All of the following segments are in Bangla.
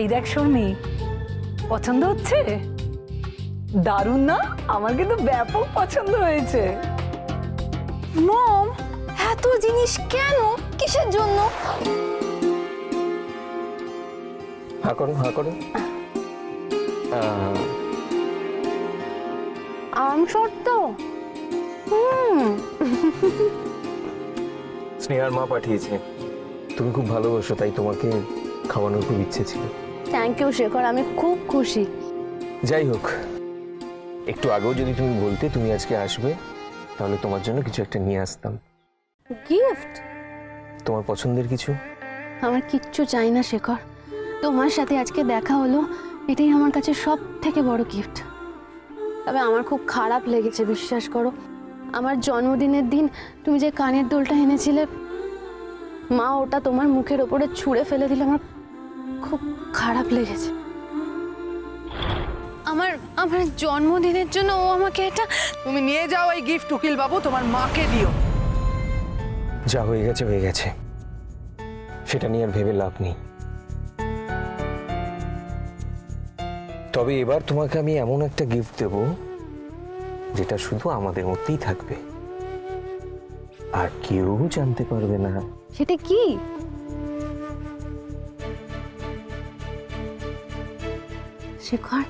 এই দেখ শর্মি, পছন্দ হচ্ছে? দারুণ না? আমার কিন্তু ব্যাপক পছন্দ হয়েছে। মম, এত জিনিস কেন? কিসের জন্য? হা করো, হা করো। আম শর্ত। স্নেহার মা পাঠিয়েছে, তুমি খুব ভালোবাসো তাই তোমাকে খাওয়ানোর খুব ইচ্ছে ছিল। থ্যাংক ইউ শেখর, আমি খুব খুশি। যাই হোক, একটু আগেও যদি তুমি বলতে তুমি আজকে আসবে, তাহলে তোমার জন্য কিছু একটা নিয়ে আসতাম। গিফট? তোমার পছন্দের কিছু। আমার কিচ্ছু চাই না শেখর, তোমার সাথে আজকে দেখা হলো, এটাই আমার কাছে সব থেকে বড় গিফট। তবে আমার খুব খারাপ লেগেছে, বিশ্বাস করো। আমার জন্মদিনের দিন তুমি যে কানের দুলটা এনেছিলে, মা ওটা তোমার মুখের ওপরে ছুঁড়ে ফেলে দিলে, আমার খুব খারাপ লেগেছে। আমার আমার জন্মদিনের জন্য ও আমাকে এটা। তুমি নিয়ে যাও এই গিফট উকিল বাবু, তোমার মাকে দিও। যা হয়ে গেছে হয়ে গেছে, সেটা নিয়ে আর ভেবে লাভ নেই। তবে এবার তোমাকে আমি এমন একটা গিফট দেব যেটা শুধু আমাদের মধ্যেই থাকবে, আর কেউ জানতে পারবে না। সেটা কি? শেখর,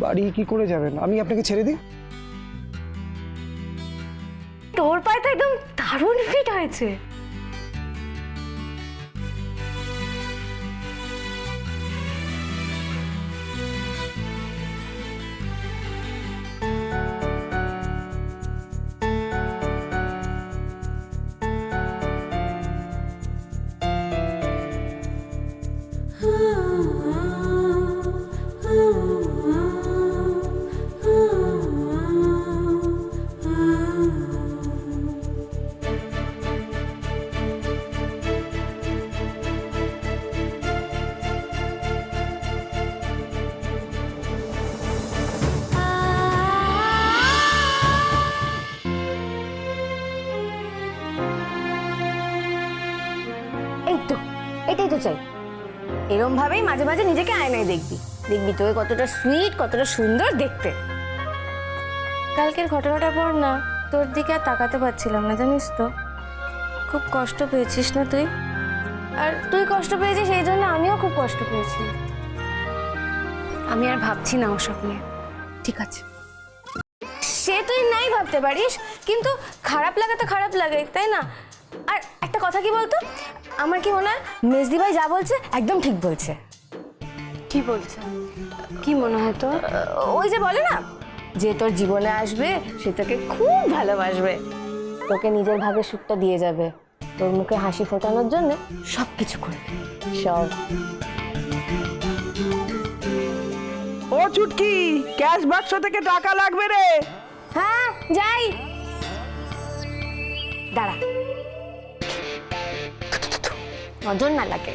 বাড়ি কি করে যাবেন? আমি আপনাকে ছেড়ে দিই? তোর পায়ে তো একদম দারুণ ফিট হয়েছে। এই তো, এটাই তো চাই। এরম ভাবেই মাঝে মাঝে নিজেকে আয়নায় দেখবি, দেখবি তোকে কতটা সুইট, কতটা সুন্দর দেখতে। কালকের ঘটনাটার পর না তোর দিকে আর তাকাতে পারছিলাম না, জানিস তো। খুব কষ্ট পেয়েছিস না তুই? আর তুই কষ্ট পেয়েছিস সেই জন্য আমিও খুব কষ্ট পেয়েছি। আমি আর ভাবছি না ওসব নিয়ে, ঠিক আছে? সে তুই নাই ভাবতে পারিস, কিন্তু খারাপ লাগা তো খারাপ লাগে, তাই না? আর একটা কথা কি বলতো, আমার কি মনে হয় মেজদি ভাই যা বলছে একদম ঠিক বলছে। কি বলছে? কি মনে হয় তোর? ওই যে বলে না, যে তোর জীবনে আসবে সে তোকে খুব ভালোবাসবে, তোকে নিজের ভাগের সুখটা দিয়ে যাবে, তোর মুখে হাসি ফোটানোর জন্য সব কিছু করবে, সব। ও চুটকি, ক্যাশ বাক্স থেকে টাকা লাগবে রে। হ্যাঁ যাই, দাঁড়া, নজর না লাগে।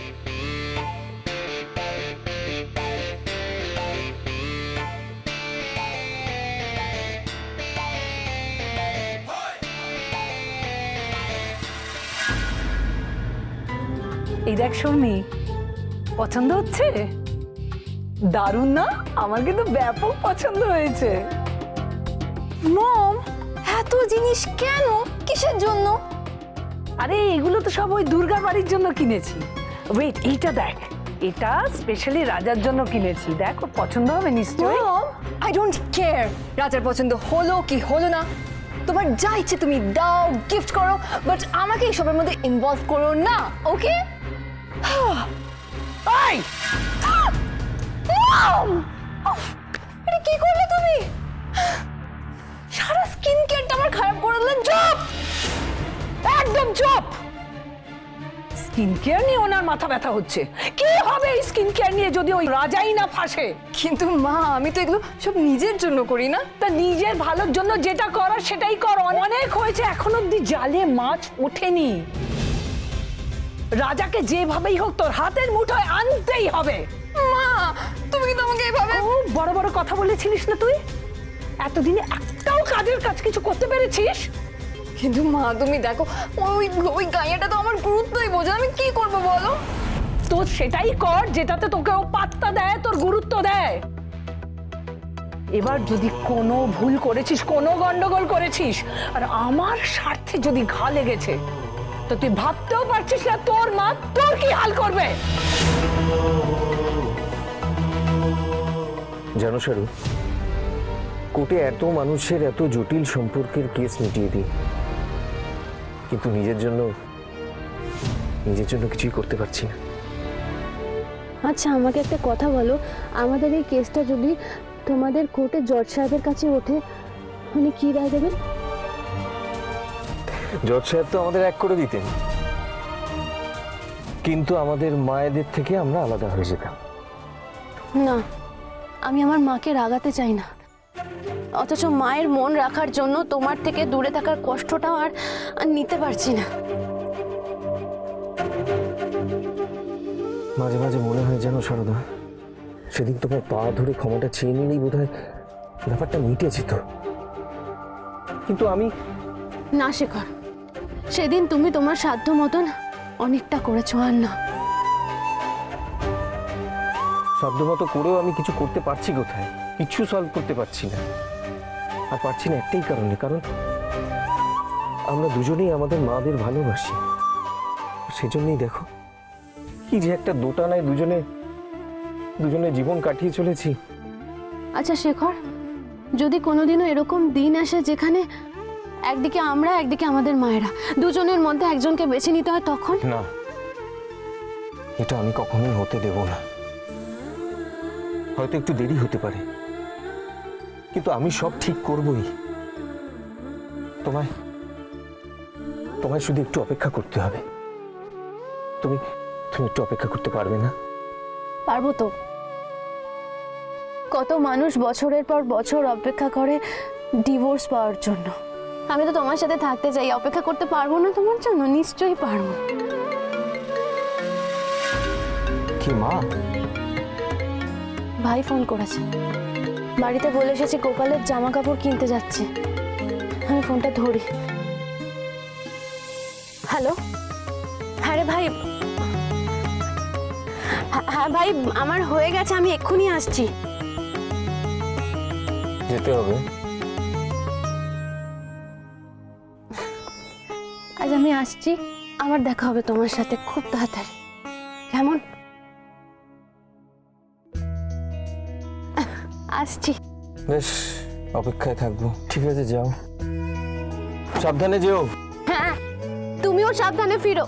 এই দেখ শর্মি, পছন্দ হচ্ছে? দারুণ না? আমার কিন্তু ব্যাপক পছন্দ হয়েছে। মম, এত জিনিস কেন? কিসের জন্য? আরে এগুলো তো সব ওই দুর্গার বাড়ির জন্য কিনেছি। ওয়েট, এইটা দেখ, এটা স্পেশালি রাজার জন্য কিনেছি। দেখ, ওর পছন্দ হবে নিশ্চয়ই। মম, আই ডোন্ট কেয়ার রাজার পছন্দ হলো কি হলো না। তোমার যা ইচ্ছে তুমি দাও, গিফট করো, বাট আমাকে এইসবের মধ্যে ইনভলভ করো না, ওকে? এই, মম, এটা কি করলে তুমি? সারা স্কিন কেয়ারটা আমার খারাপ করে দিলে। চুপ, একদম চুপ। স্কিন কেয়ার নিয়ে ওনার মাথা ব্যথা হচ্ছে। কি হবে এই স্কিন কেয়ার নিয়ে যদি ওই রাজাই না ফাঁসে? কিন্তু মা, আমি তো এগুলো সব নিজের জন্য করি না। তা নিজের ভালোর জন্য যেটা করার সেটাই কর। অনেক হয়েছে, এখন অব্দি জালে মাছ ওঠেনি। রাজাকে যেভাবেই হোক তোর হাতের মুঠোয় আনতেই হবে। মা তুমি কিন্তু আমাকে এইভাবে খুব বড় বড় কথা বলেছিলিস না তুই? এতদিনে একটাও কাজের কাজ কিছু করতে পেরেছিস? কিন্তু মা তুমি দেখো ওই ওই গাইয়াটা তো আমার গুরুত্বই বোঝে না, আমি কি করবো বলো? তো সেটাই কর যেটাতে তোকে ও পাত্তা দেয়, তোর গুরুত্ব দেয়। এবার যদি কোনো ভুল করেছিস, কোনো গন্ডগোল করেছিস, আর আমার স্বার্থে যদি ঘা লেগেছে, তো তুই ভাবতেও পারছিস না তোর মা তোর কি হাল করবে। জানো শারু, কোর্টে এত মানুষের এত জটিল সম্পর্কের কেস মিটিয়ে দিই, কিন্তু নিজের জন্য কিছুই করতে পারছি না। আচ্ছা আমাকে একটা কথা বলো, আমাদের এই কেসটা যদি তোমাদের কোর্টে জজ সাহেবের কাছে ওঠে, উনি কি রায় দেবেন? জজ সাহেব তো আমাদের এক করে দিতেন, কিন্তু আমাদের মায়েদের থেকে আমরা আলাদা হয়ে যেতাম। না, আমি আমার মাকে রাগাতে চাই না, অথচ মায়ের মন রাখার জন্য তোমার থেকে দূরে থাকার কষ্টটাও আর নিতে পারছি না। মাঝে মাঝে মনে হয় যেন সারদা, সেদিন তোমার পা ধরে ক্ষমাটা চেয়ে নিলেই বোধহয় ব্যাপারটা মিটে যেত, কিন্তু আমি না শেখর, সেদিন তুমি তোমার সাধ্য মতন অনেকটা করেছো, আর না। সাধ্যমতো করেও আমি কিছু করতে পারছি কোথায়? কিছু সলভ করতে পারছি না। আর পারছি না একটাই কারণে, কারণ আমরা দুজনেই আমাদের মাদের ভালোবাসি। সেজন্যই দেখো কি যে একটা দোটানায় দুজনে জীবন কাটিয়ে চলেছি। আচ্ছা শেখর, যদি কোনোদিনও এরকম দিন আসে যেখানে একদিকে আমরা একদিকে আমাদের মায়েরা, দুজনের মধ্যে একজনকে বেছে নিতে হয়, তখন? না, এটা আমি কখনোই হতে দেব না। হয়তো একটু দেরি হতে পারে, কিন্তু আমি সব ঠিক করবই। তোমায় শুধু একটু অপেক্ষা করতে হবে। তুমি একটু অপেক্ষা করতে পারবে না? পারবো তো। কত মানুষ বছরের পর বছর অপেক্ষা করে ডিভোর্স পাওয়ার জন্য। আমি তো তোমার সাথে থাকতে চাই, অপেক্ষা করতে পারবো না তোমার জন্য? নিশ্চয়ই পারবো। কি মা? ভাই ফোন করেছে, বাড়িতে বলে এসেছে গোপালের জামা কাপড় কিনতে যাচ্ছে। আমি ফোনটা ধরি। হ্যালো, হ্যাঁ রে ভাই। হ্যাঁ ভাই, আমার হয়ে গেছে, আমি এক্ষুনি আসছি। যেতে হবে? আজ আমি আসছি, আবার দেখা হবে তোমার সাথে খুব তাড়াতাড়ি, কেমন? আসছি। বেশ, অপেক্ষায় থাকবো। ঠিক আছে, যাও, সাবধানে যেও। হ্যাঁ, তুমিও সাবধানে ফিরো।